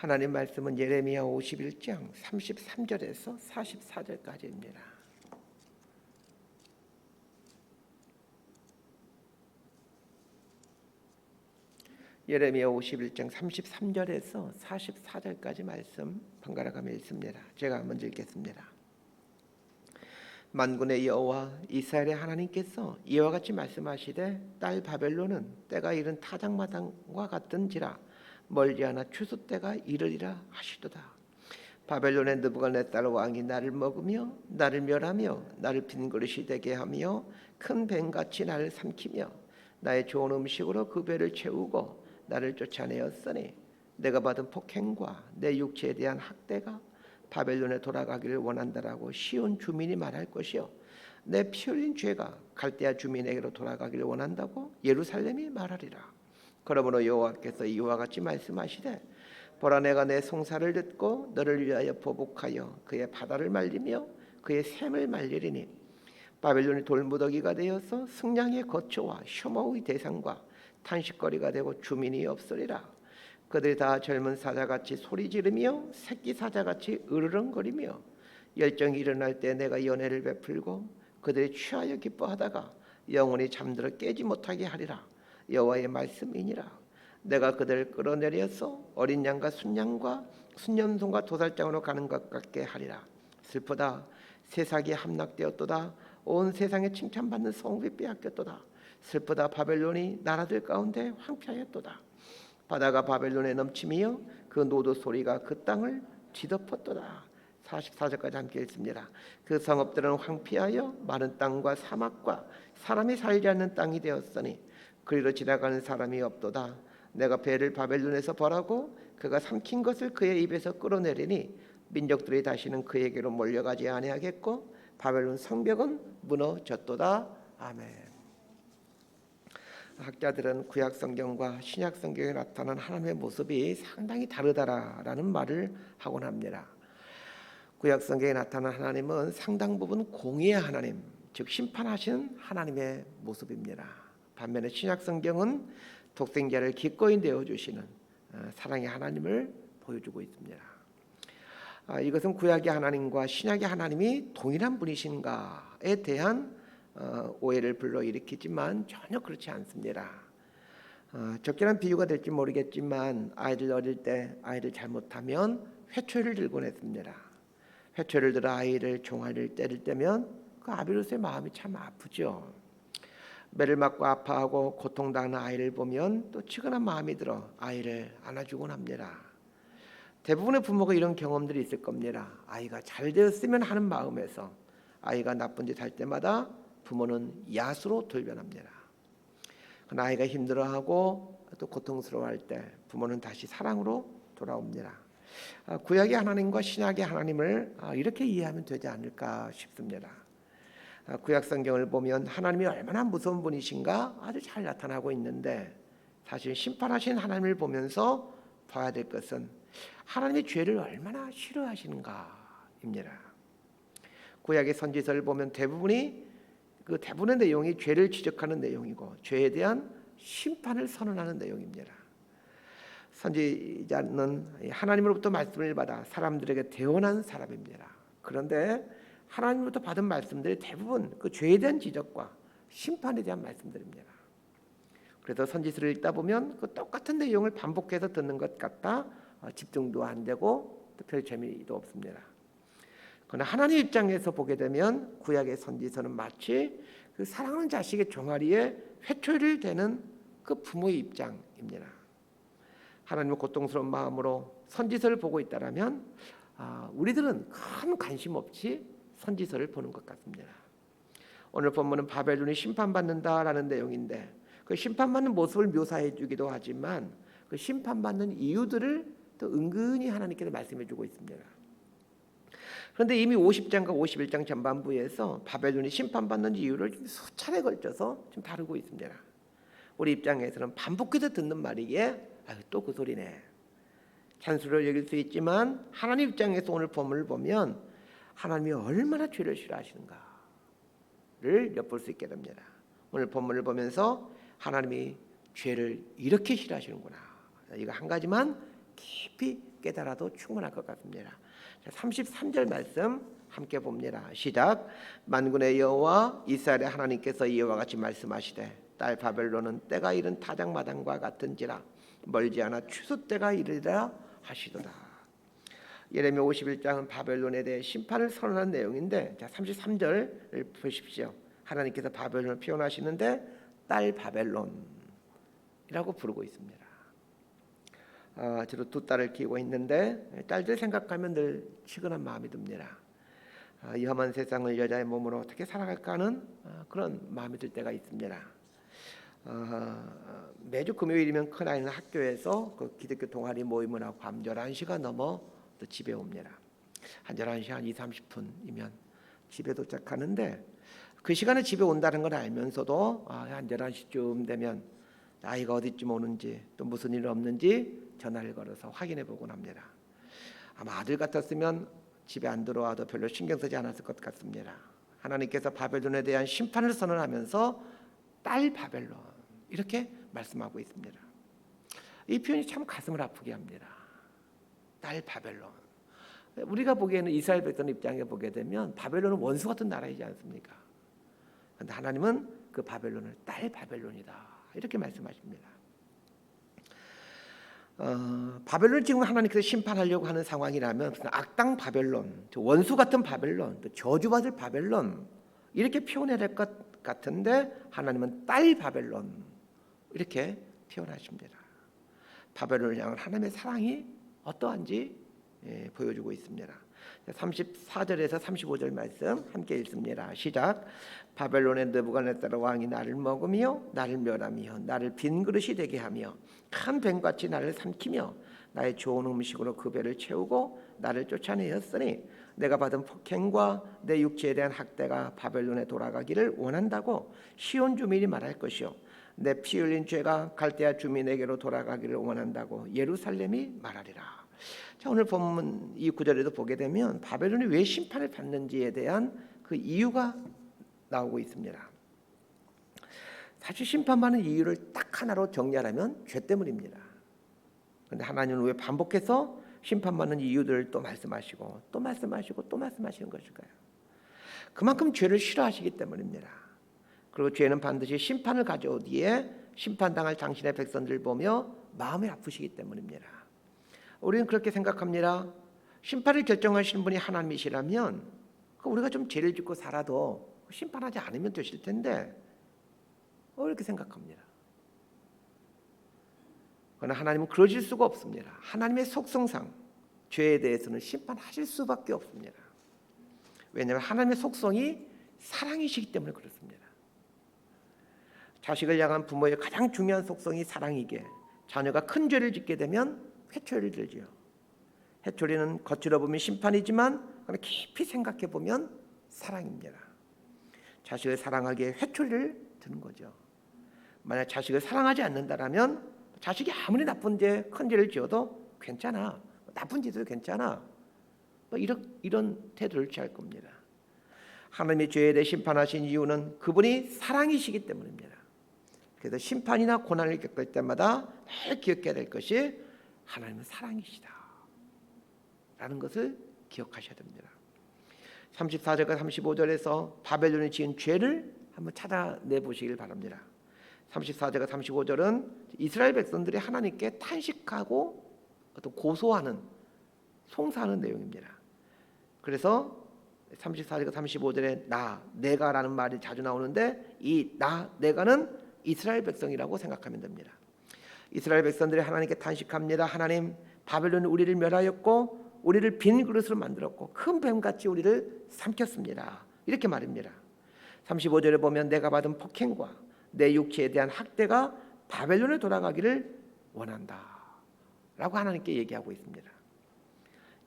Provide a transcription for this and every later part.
하나님 말씀은 예레미야 51장 33절에서 44절까지입니다. 예레미야 51장 33절에서 44절까지 말씀 번갈아가며 읽습니다. 제가 먼저 읽겠습니다. 만군의 여호와 이스라엘의 하나님께서 이와 같이 말씀하시되 딸 바벨론은 때가 이른 타작마당과 같은지라 멀지 않아 추수 때가 이르리라 하시도다. 바벨론의 느부갓네살 왕이 나를 먹으며 나를 멸하며 나를 빈 그릇이 되게 하며 큰 뱀같이 나를 삼키며 나의 좋은 음식으로 그 배를 채우고 나를 쫓아내었으니 내가 받은 폭행과 내 육체에 대한 학대가 바벨론에 돌아가기를 원한다라고 시온 주민이 말할 것이요 내 피 흘린 죄가 갈대아 주민에게로 돌아가기를 원한다고 예루살렘이 말하리라. 그러므로 여호와께서 이와 같이 말씀하시되 보라 내가 내 송사를 듣고 너를 위하여 보복하여 그의 바다를 말리며 그의 샘을 말리리니 바벨론이 돌무더기가 되어서 승냥의 거처와 혐오의 대상과 탄식거리가 되고 주민이 없으리라. 그들이 다 젊은 사자같이 소리 지르며 새끼 사자같이 으르렁거리며 열정이 일어날 때 내가 연회를 베풀고 그들이 취하여 기뻐하다가 영원히 잠들어 깨지 못하게 하리라. 여호와의 말씀이니라. 내가 그들을 끌어내려서 어린 양과 순양과 순염송과 도살장으로 가는 것 같게 하리라. 슬프다. 세상이 함락되었도다. 온 세상에 칭찬받는 성읍이 빼앗겼도다. 슬프다. 바벨론이 나라들 가운데 황폐하였도다. 바다가 바벨론에 넘치며 그 노도 소리가 그 땅을 뒤덮었도다. 44절까지 함께 읽습니다. 그 성읍들은 황폐하여 마른 땅과 사막과 사람이 살지 않는 땅이 되었으니 그리로 지나가는 사람이 없도다. 내가 배를 바벨론에서 벌하고 그가 삼킨 것을 그의 입에서 끌어내리니 민족들이 다시는 그에게로 몰려가지 아니하겠고 바벨론 성벽은 무너졌도다. 아멘. 학자들은 구약 성경과 신약 성경에 나타난 하나님의 모습이 상당히 다르다라는 말을 하곤 합니다. 구약 성경에 나타난 하나님은 상당 부분 공의의 하나님, 즉 심판하시는 하나님의 모습입니다. 반면에 신약 성경은 독생자를 기꺼이 내어주시는 사랑의 하나님을 보여주고 있습니다. 이것은 구약의 하나님과 신약의 하나님이 동일한 분이신가에 대한 오해를 불러일으키지만 전혀 그렇지 않습니다. 적절한 비유가 될지 모르겠지만 아이들 어릴 때 아이를 잘못하면 회초리를 들곤 했습니다. 회초리를 들어 아이를 종아리를 때릴 때면 그 아비로서의 마음이 참 아프죠. 매를 맞고 아파하고 고통당하는 아이를 보면 또 치근한 마음이 들어 아이를 안아주곤 합니다. 대부분의 부모가 이런 경험들이 있을 겁니다. 아이가 잘 되었으면 하는 마음에서 아이가 나쁜 짓 할 때마다 부모는 야수로 돌변합니다. 그러나 아이가 힘들어하고 또 고통스러워할 때 부모는 다시 사랑으로 돌아옵니다. 구약의 하나님과 신약의 하나님을 이렇게 이해하면 되지 않을까 싶습니다. 구약 성경을 보면 하나님이 얼마나 무서운 분이신가 아주 잘 나타나고 있는데 사실 심판하신 하나님을 보면서 봐야 될 것은 하나님의 죄를 얼마나 싫어하시는가입니다. 구약의 선지서를 보면 대부분의 내용이 죄를 지적하는 내용이고 죄에 대한 심판을 선언하는 내용입니다. 선지자는 하나님으로부터 말씀을 받아 사람들에게 대언한 사람입니다. 그런데 하나님으로부터 받은 말씀들이 대부분 그 죄에 대한 지적과 심판에 대한 말씀들입니다. 그래서 선지서를 읽다 보면 그 똑같은 내용을 반복해서 듣는 것 같다 집중도 안 되고 또 별 재미도 없습니다. 그러나 하나님 입장에서 보게 되면 구약의 선지서는 마치 그 사랑하는 자식의 종아리에 회초리를 대는 그 부모의 입장입니다. 하나님의 고통스러운 마음으로 선지서를 보고 있다라면 우리들은 큰 관심 없이 선지서를 보는 것 같습니다. 오늘 본문은 바벨론이 심판받는다라는 내용인데 그 심판받는 모습을 묘사해 주기도 하지만 그 심판받는 이유들을 또 은근히 하나님께서 말씀해 주고 있습니다. 그런데 이미 50장과 51장 전반부에서 바벨론이 심판받는 이유를 수차례 걸쳐서 좀 다루고 있습니다. 우리 입장에서는 반복해서 듣는 말이기에 또 그 소리네. 잔소리로 여길 수 있지만 하나님 입장에서 오늘 본문을 보면 하나님이 얼마나 죄를 싫어하시는가를 엿볼 수 있게 됩니다. 오늘 본문을 보면서 하나님이 죄를 이렇게 싫어하시는구나. 이거 한 가지만 깊이 깨달아도 충분할 것 같습니다. 자, 33절 말씀 함께 봅니다. 시작. 만군의 여호와 이스라엘의 하나님께서 이와 같이 말씀하시되 딸 바벨론은 때가 이른 타작마당과 같은지라 멀지 않아 추수 때가 이르리라 하시도다. 예레미야 51장은 바벨론에 대해 심판을 선언한 내용인데, 자 33절을 보십시오. 하나님께서 바벨론을 표현하시는데 딸 바벨론이라고 부르고 있습니다. 저도 두 딸을 키우고 있는데 딸들 생각하면 늘 치근한 마음이 듭니다. 이 험한 세상을 여자의 몸으로 어떻게 살아갈까 하는 그런 마음이 들 때가 있습니다. 매주 금요일이면 큰아이는 학교에서 그 기독교 동아리 모임을 하고 밤 11시가 넘어 또 집에 옵니다. 한 11시 한 2, 30분이면 집에 도착하는데, 그 시간에 집에 온다는 걸 알면서도 한 11시쯤 되면 아이가 어디쯤 오는지 또 무슨 일 없는지 전화를 걸어서 확인해 보곤 합니다. 아마 아들 같았으면 집에 안 들어와도 별로 신경 쓰지 않았을 것 같습니다. 하나님께서 바벨론에 대한 심판을 선언하면서 딸 바벨론 이렇게 말씀하고 있습니다. 이 표현이 참 가슴을 아프게 합니다. 딸 바벨론. 우리가 보기에는 이스라엘 백성 입장에 보게 되면 바벨론은 원수 같은 나라이지 않습니까? 그런데 하나님은 그 바벨론을 딸 바벨론이다 이렇게 말씀하십니다. 바벨론 지금 하나님께서 심판하려고 하는 상황이라면 악당 바벨론, 원수 같은 바벨론, 저주받을 바벨론 이렇게 표현해야 될 것 같은데 하나님은 딸 바벨론 이렇게 표현하십니다. 바벨론을 향한 하나님의 사랑이 어떠한지 보여주고 있습니다. 34절에서 35절 말씀 함께 읽습니다. 시작. 바벨론의 느부갓네살 왕이 나를 먹으며 나를 멸하며 나를 빈 그릇이 되게 하며 큰 뱀같이 나를 삼키며 나의 좋은 음식으로 그 배를 채우고 나를 쫓아내었으니 내가 받은 폭행과 내 육체에 대한 학대가 바벨론에 돌아가기를 원한다고 시온 주민이 말할 것이요 내 피 흘린 죄가 갈대아 주민에게로 돌아가기를 원한다고 예루살렘이 말하리라. 자, 오늘 본문 이 구절에도 보게 되면 바벨론이 왜 심판을 받는지에 대한 그 이유가 나오고 있습니다. 사실 심판받는 이유를 딱 하나로 정리하라면 죄 때문입니다. 그런데 하나님은 왜 반복해서 심판받는 이유들을 또 말씀하시고 또 말씀하시고 또 말씀하시는 것일까요? 그만큼 죄를 싫어하시기 때문입니다. 그리고 죄는 반드시 심판을 가져오기에 심판당할 당신의 백성들을 보며 마음이 아프시기 때문입니다. 우리는 그렇게 생각합니다. 심판을 결정하시는 분이 하나님이시라면 우리가 좀 죄를 짓고 살아도 심판하지 않으면 되실 텐데 이렇게 생각합니다. 그러나 하나님은 그러실 수가 없습니다. 하나님의 속성상 죄에 대해서는 심판하실 수밖에 없습니다. 왜냐하면 하나님의 속성이 사랑이시기 때문에 그렇습니다. 자식을 향한 부모의 가장 중요한 속성이 사랑이기에 자녀가 큰 죄를 짓게 되면 회초리를 들지요. 회초리는 겉으로 보면 심판이지만 깊이 생각해 보면 사랑입니다. 자식을 사랑하기에 회초리를 드는 거죠. 만약 자식을 사랑하지 않는다라면 자식이 아무리 나쁜 죄, 큰 죄를 지어도 괜찮아, 나쁜 짓도 괜찮아, 이런 태도를 취할 겁니다. 하나님의 죄에 대해 심판하신 이유는 그분이 사랑이시기 때문입니다. 그래서 심판이나 고난을 겪을 때마다 늘 기억해야 될 것이 하나님은 사랑이시다 라는 것을 기억하셔야 됩니다. 34절과 35절에서 바벨론이 지은 죄를 한번 찾아내 보시길 바랍니다. 34절과 35절은 이스라엘 백성들이 하나님께 탄식하고 어떤 고소하는, 송사하는 내용입니다. 그래서 34절과 35절에 내가라는 말이 자주 나오는데 이 내가는 이스라엘 백성이라고 생각하면 됩니다. 이스라엘 백성들이 하나님께 탄식합니다. 하나님, 바벨론이 우리를 멸하였고 우리를 빈 그릇으로 만들었고 큰 뱀같이 우리를 삼켰습니다. 이렇게 말입니다. 35절에 보면 내가 받은 폭행과 내 육체에 대한 학대가 바벨론에 돌아가기를 원한다 라고 하나님께 얘기하고 있습니다.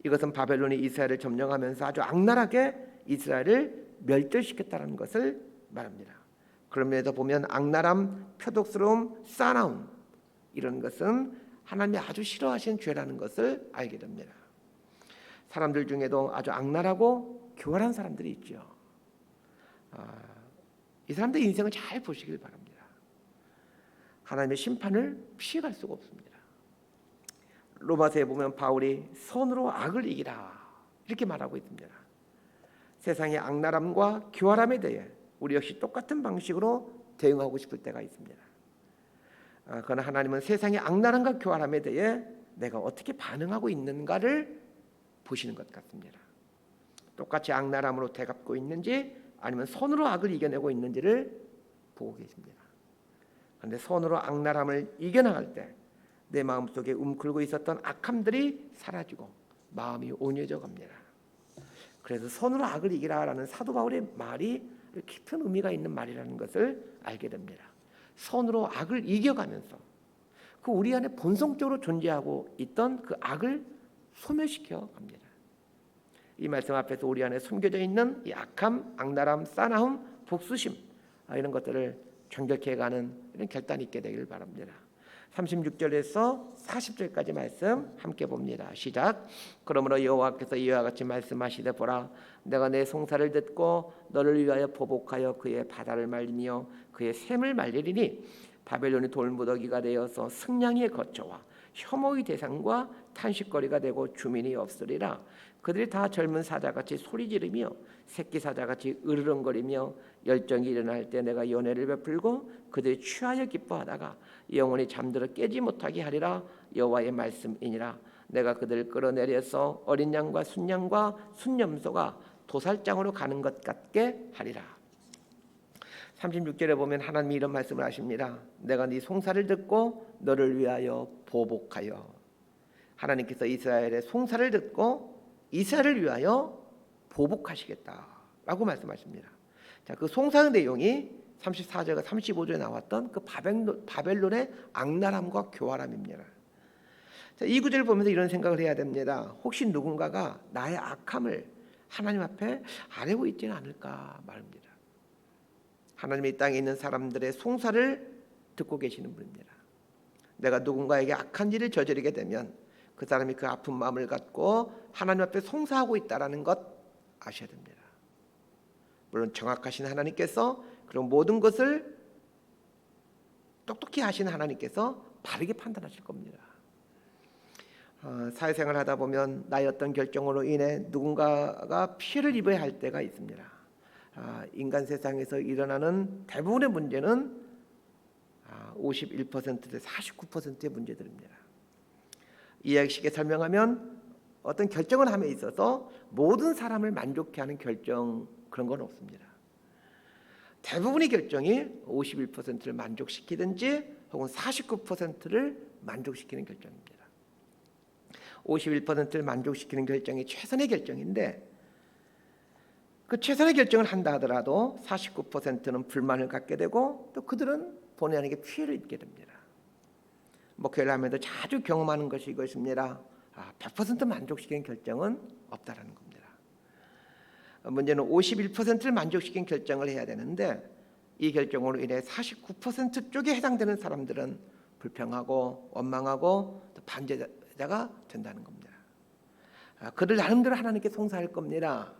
이것은 바벨론이 이스라엘을 점령하면서 아주 악랄하게 이스라엘을 멸절시켰다는 것을 말합니다. 그럼에도 보면 악랄함, 표독스러움, 싸나움 이런 것은 하나님이 아주 싫어하시는 죄라는 것을 알게 됩니다. 사람들 중에도 아주 악랄하고 교활한 사람들이 있죠. 이 사람들 인생을 잘 보시길 바랍니다. 하나님의 심판을 피해갈 수가 없습니다. 로마서에 보면 바울이 선으로 악을 이기라 이렇게 말하고 있습니다. 세상의 악랄함과 교활함에 대해 우리 역시 똑같은 방식으로 대응하고 싶을 때가 있습니다. 그러나 하나님은 세상의 악랄함과 교활함에 대해 내가 어떻게 반응하고 있는가를 보시는 것 같습니다. 똑같이 악랄함으로 되갚고 있는지 아니면 선으로 악을 이겨내고 있는지를 보고 계십니다. 그런데 선으로 악랄함을 이겨나갈 때 내 마음속에 움클고 있었던 악함들이 사라지고 마음이 온유해져 갑니다. 그래서 선으로 악을 이기라라는 사도 바울의 말이 깊은 의미가 있는 말이라는 것을 알게 됩니다. 선으로 악을 이겨가면서 그 우리 안에 본성적으로 존재하고 있던 그 악을 소멸시켜 갑니다. 이 말씀 앞에서 우리 안에 숨겨져 있는 이 악함, 악랄함, 싸나움, 복수심 이런 것들을 정결케 해가는 이런 결단이 있게 되기를 바랍니다. 36절에서 40절까지 말씀 함께 봅니다. 시작. 그러므로 여호와께서 이와 같이 말씀하시되 보라, 내가 내 송사를 듣고 너를 위하여 보복하여 그의 바다를 말리며 그의 샘을 말리리니 바벨론이 돌무더기가 되어서 승냥이의 거처와 혐오의 대상과 탄식거리가 되고 주민이 없으리라. 그들이 다 젊은 사자같이 소리 지르며 새끼 사자같이 으르렁거리며 열정이 일어날 때 내가 연회를 베풀고 그들이 취하여 기뻐하다가 영원히 잠들어 깨지 못하게 하리라. 여호와의 말씀이니라. 내가 그들을 끌어내려서 어린 양과 순양과 순염소가 도살장으로 가는 것 같게 하리라. 36절에 보면 하나님이 이런 말씀을 하십니다. 내가 네 송사를 듣고 너를 위하여 보복하여. 하나님께서 이스라엘의 송사를 듣고 이스라엘을 위하여 보복하시겠다라고 말씀하십니다. 자, 그 송사의 내용이 34절과 35절에 나왔던 그 바벨론의 악랄함과 교활함입니다. 자, 이 구절을 보면서 이런 생각을 해야 됩니다. 혹시 누군가가 나의 악함을 하나님 앞에 아뢰고 있지는 않을까 말입니다. 하나님이 이 땅에 있는 사람들의 송사를 듣고 계시는 분입니다. 내가 누군가에게 악한 일을 저지르게 되면 그 사람이 그 아픈 마음을 갖고 하나님 앞에 송사하고 있다는 것 아셔야 됩니다. 물론 정확하신 하나님께서 그런 모든 것을 똑똑히 하신 하나님께서 바르게 판단하실 겁니다. 사회생활을 하다 보면 나의 어떤 결정으로 인해 누군가가 피해를 입어야 할 때가 있습니다. 인간 세상에서 일어나는 대부분의 문제는 51%대 49%의 문제들입니다. 이야기식에 설명하면 어떤 결정을 함에 있어서 모든 사람을 만족해 하는 결정 그런 건 없습니다. 대부분의 결정이 51%를 만족시키든지 혹은 49%를 만족시키는 결정입니다. 51%를 만족시키는 결정이 최선의 결정인데 그 최선의 결정을 한다 하더라도 49%는 불만을 갖게 되고 또 그들은 본의 아니게 피해를 입게 됩니다. 목회를 하면서 자주 경험하는 것이 이것입니다. 100% 만족시키는 결정은 없다라는 겁니다. 문제는 51%를 만족시키는 결정을 해야 되는데 이 결정으로 인해 49% 쪽에 해당되는 사람들은 불평하고 원망하고 또 반대자가 된다는 겁니다. 그들 나름대로 하나님께 송사할 겁니다.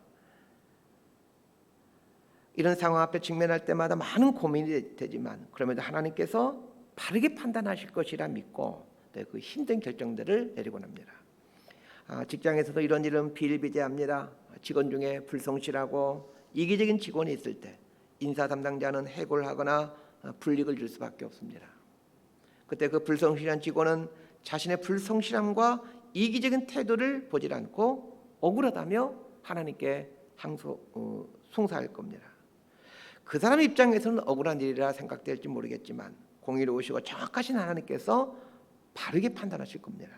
이런 상황 앞에 직면할 때마다 많은 고민이 되지만 그럼에도 하나님께서 바르게 판단하실 것이라 믿고 그 힘든 결정들을 내리곤 합니다. 직장에서도 이런 일은 비일비재합니다. 직원 중에 불성실하고 이기적인 직원이 있을 때 인사 담당자는 해고를 하거나 불이익을 줄 수밖에 없습니다. 그때 그 불성실한 직원은 자신의 불성실함과 이기적인 태도를 보지 않고 억울하다며 하나님께 송사할 겁니다. 그 사람의 입장에서는 억울한 일이라 생각될지 모르겠지만 공의로우시고 정확하신 하나님께서 바르게 판단하실 겁니다.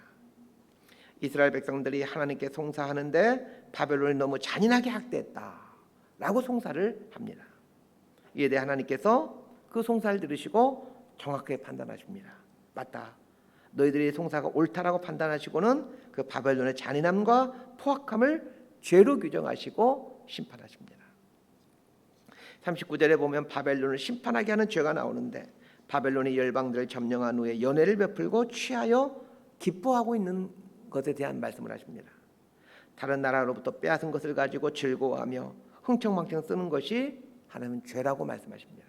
이스라엘 백성들이 하나님께 송사하는데 바벨론이 너무 잔인하게 학대했다라고 송사를 합니다. 이에 대해 하나님께서 그 송사를 들으시고 정확하게 판단하십니다. 맞다. 너희들이 송사가 옳다라고 판단하시고는 그 바벨론의 잔인함과 포악함을 죄로 규정하시고 심판하십니다. 39절에 보면 바벨론을 심판하게 하는 죄가 나오는데 바벨론이 열방들을 점령한 후에 연회를 베풀고 취하여 기뻐하고 있는 것에 대한 말씀을 하십니다. 다른 나라로부터 빼앗은 것을 가지고 즐거워하며 흥청망청 쓰는 것이 하나님은 죄라고 말씀하십니다.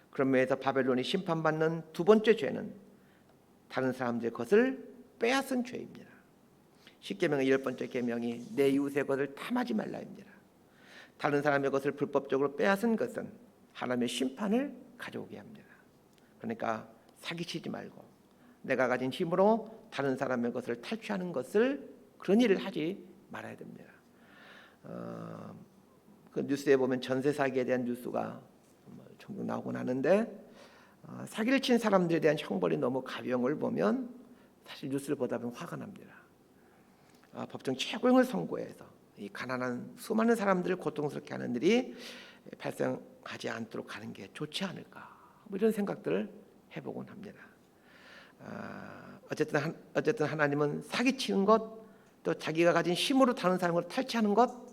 그런 면에서 바벨론이 심판받는 두 번째 죄는 다른 사람들의 것을 빼앗은 죄입니다. 10계명의 10번째 계명이 내 이웃의 것을 탐하지 말라입니다. 다른 사람의 것을 불법적으로 빼앗은 것은 하나님의 심판을 가져오게 합니다. 그러니까 사기치지 말고 내가 가진 힘으로 다른 사람의 것을 탈취하는 것을 그런 일을 하지 말아야 됩니다. 그 뉴스에 보면 전세 사기에 대한 뉴스가 종종 나오곤 하는데 사기를 친 사람들에 대한 형벌이 너무 가벼운 걸 보면 사실 뉴스를 보다 보면 화가 납니다. 법정 최고형을 선고해서 이 가난한 수많은 사람들을 고통스럽게 하는 일이 발생하지 않도록 하는 게 좋지 않을까, 뭐 이런 생각들을 해보곤 합니다. 어쨌든 하나님은 사기치는 것, 또 자기가 가진 힘으로 다른 사람을 탈취하는 것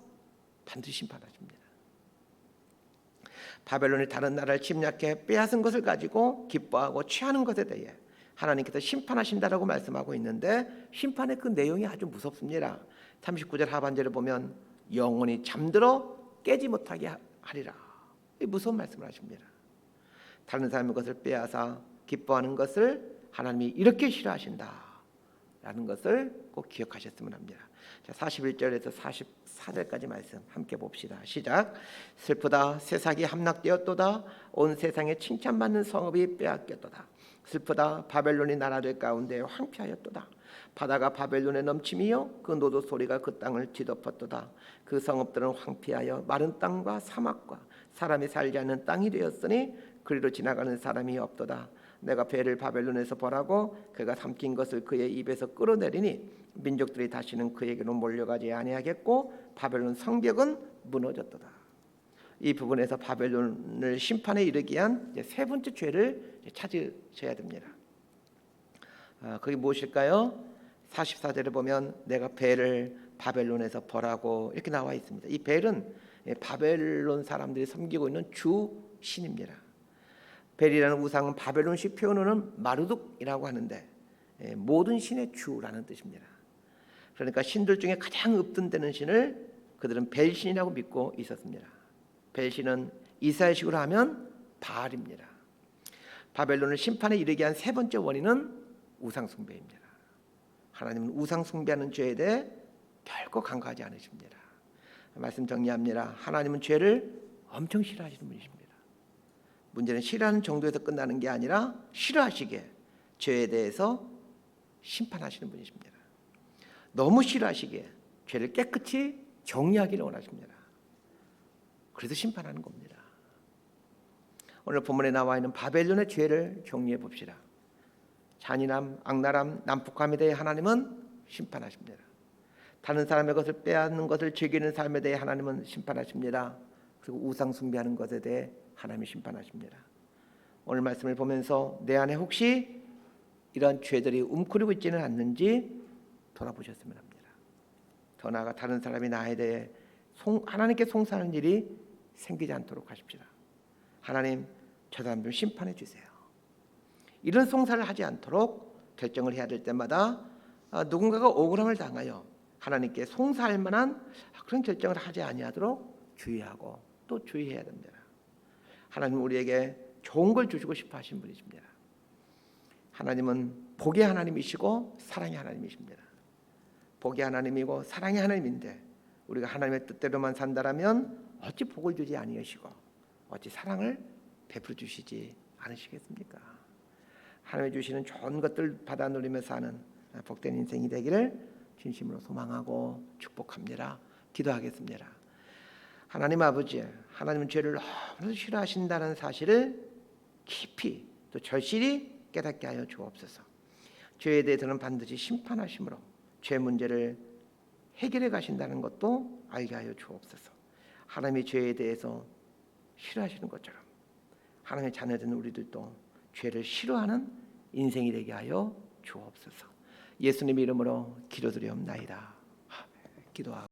반드시 심판하십니다. 바벨론이 다른 나라를 침략해 빼앗은 것을 가지고 기뻐하고 취하는 것에 대해 하나님께서 심판하신다라고 말씀하고 있는데, 심판의 그 내용이 아주 무섭습니다. 39절 하반절을 보면 영원히 잠들어 깨지 못하게 하리라, 무서운 말씀을 하십니다. 다른 사람의 것을 빼앗아 기뻐하는 것을 하나님이 이렇게 싫어하신다라는 것을 꼭 기억하셨으면 합니다. 자, 41절에서 44절까지 말씀 함께 봅시다. 시작. 슬프다, 세상이 함락되었도다. 온 세상에 칭찬받는 성읍이 빼앗겼도다. 슬프다, 바벨론이 나라들 가운데 황폐하였도다. 바다가 바벨론의 넘침이요 그 노도 소리가 그 땅을 뒤덮었도다. 그 성읍들은 황폐하여 마른 땅과 사막과 사람이 살지 않는 땅이 되었으니 그리로 지나가는 사람이 없도다. 내가 배를 바벨론에서 벌하고 그가 삼킨 것을 그의 입에서 끌어내리니 민족들이 다시는 그에게로 몰려가지 아니하겠고 바벨론 성벽은 무너졌도다. 이 부분에서 바벨론을 심판에 이르게 한 세 번째 죄를 찾으셔야 됩니다. 그게 무엇일까요? 44절에 보면 내가 벨을 바벨론에서 벌하고 이렇게 나와 있습니다. 이 벨은 바벨론 사람들이 섬기고 있는 주 신입니다. 벨이라는 우상은 바벨론식 표현으로는 마르둑이라고 하는데 모든 신의 주라는 뜻입니다. 그러니까 신들 중에 가장 읍든되는 신을 그들은 벨신이라고 믿고 있었습니다. 벨신은 이스라엘식으로 하면 바알입니다. 바벨론을 심판에 이르게 한 세 번째 원인은 우상 숭배입니다. 하나님은 우상 숭배하는 죄에 대해 결코 간과하지 않으십니다. 말씀 정리합니다. 하나님은 죄를 엄청 싫어하시는 분이십니다. 문제는 싫어하는 정도에서 끝나는 게 아니라 싫어하시기에 죄에 대해서 심판하시는 분이십니다. 너무 싫어하시기에 죄를 깨끗이 정리하기를 원하십니다. 그래서 심판하는 겁니다. 오늘 본문에 나와 있는 바벨론의 죄를 정리해 봅시다. 잔인함, 악랄함, 난폭함에 대해 하나님은 심판하십니다. 다른 사람의 것을 빼앗는 것을 즐기는 삶에 대해 하나님은 심판하십니다. 그리고 우상 숭배하는 것에 대해 하나님이 심판하십니다. 오늘 말씀을 보면서 내 안에 혹시 이런 죄들이 움크리고 있지는 않는지 돌아보셨으면 합니다. 더 나아가 다른 사람이 나에 대해 하나님께 송사하는 일이 생기지 않도록 하십시다. 하나님, 저 사람 좀 심판해 주세요. 이런 송사를 하지 않도록 결정을 해야 될 때마다 누군가가 억울함을 당하여 하나님께 송사할 만한 그런 결정을 하지 아니하도록 주의하고 또 주의해야 됩니다. 하나님은 우리에게 좋은 걸 주시고 싶어 하신 분이십니다. 하나님은 복의 하나님이시고 사랑의 하나님이십니다. 복의 하나님이고 사랑의 하나님인데 우리가 하나님의 뜻대로만 산다라면 어찌 복을 주지 아니하시고 어찌 사랑을 베풀어 주시지 않으시겠습니까? 하나님이 주시는 좋은 것들 받아 누리며 사는 복된 인생이 되기를 진심으로 소망하고 축복합니다. 기도하겠습니다. 하나님 아버지, 하나님은 죄를 너무 싫어하신다는 사실을 깊이 또 절실히 깨닫게 하여 주옵소서. 죄에 대해서는 반드시 심판하심으로 죄 문제를 해결해 가신다는 것도 알게 하여 주옵소서. 하나님의 죄에 대해서 싫어하시는 것처럼 하나님의 자녀된 우리들도 죄를 싫어하는 인생이 되게 하여 주옵소서. 예수님 이름으로 기도드리옵나이다. 기도하고